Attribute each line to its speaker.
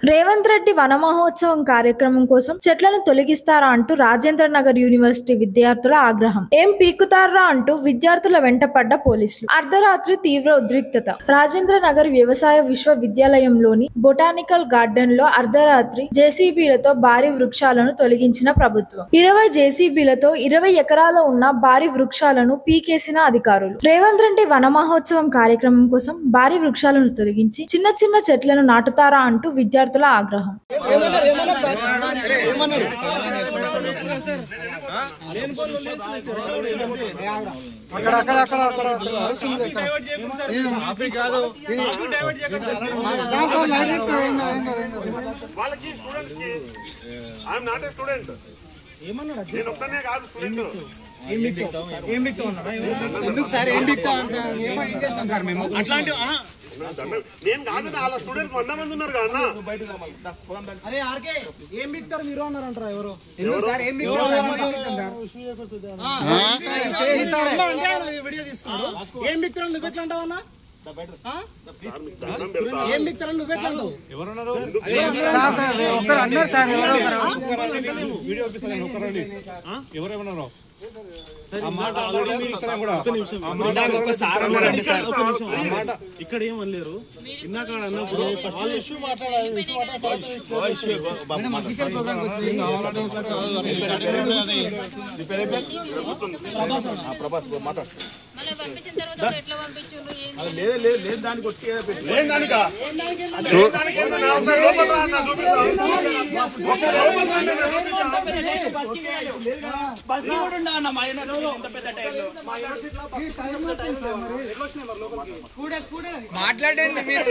Speaker 1: రేవంత్ రెడ్డి వన మహోత్సవం కార్యక్రమం కోసం చెట్లను తొలగిస్తారా అంటూ రాజేంద్ర నగర్ యూనివర్సిటీ విద్యార్థుల ఆగ్రహం. ఏం పీకుతారా అంటూ విద్యార్థుల వెంటపడ్డ పోలీసులు. అర్ధరాత్రి తీవ్ర ఉద్రిక్తత. రాజేంద్ర నగర్ వ్యవసాయ విశ్వవిద్యాలయంలోని బొటానికల్ గార్డెన్ లో అర్ధరాత్రి జేసీబీలతో భారీ వృక్షాలను తొలగించిన ప్రభుత్వం. 20 జేసీబీలతో 20 ఎకరాల ఉన్న భారీ వృక్షాలను పీకేసిన అధికారులు. రేవంత్ రెడ్డి వన మహోత్సవం కార్యక్రమం కోసం భారీ వృక్షాలను తొలగించి చిన్న చిన్న చెట్లను నాటుతారా అంటూ విద్యార్థుల ఆగ్రహం.
Speaker 2: ఎందుకు సార్ ఏం బిక్తా ఏం చేసినాం సార్ మేము అట్లాంటి
Speaker 3: నేను కాదు అలా స్టూడెంట్స్ 100 మంది ఉన్నారు కదా.
Speaker 2: అరే ఆర్కే ఏం బిక్తారు మీరు అన్నారంటారా ఎవరు ఎందుకు సార్ ఏం బిక్తారు వీడియో తీస్తున్నాడు ఏం బిక్తారు నువ్వు ఎట్లా అంటావు అన్న ఏం బిక్తారు నువ్వు ఎట్లా అంటావు
Speaker 3: ఎవరన్నారు
Speaker 2: అన్నారు సార్
Speaker 3: వీడియో ఎవరేమన్నారు ఇక్కడ ఏమనలేరు ఇందాక అన్నప్పుడు లేదు దానికి వచ్చి
Speaker 2: మాట్లాడండి మీరు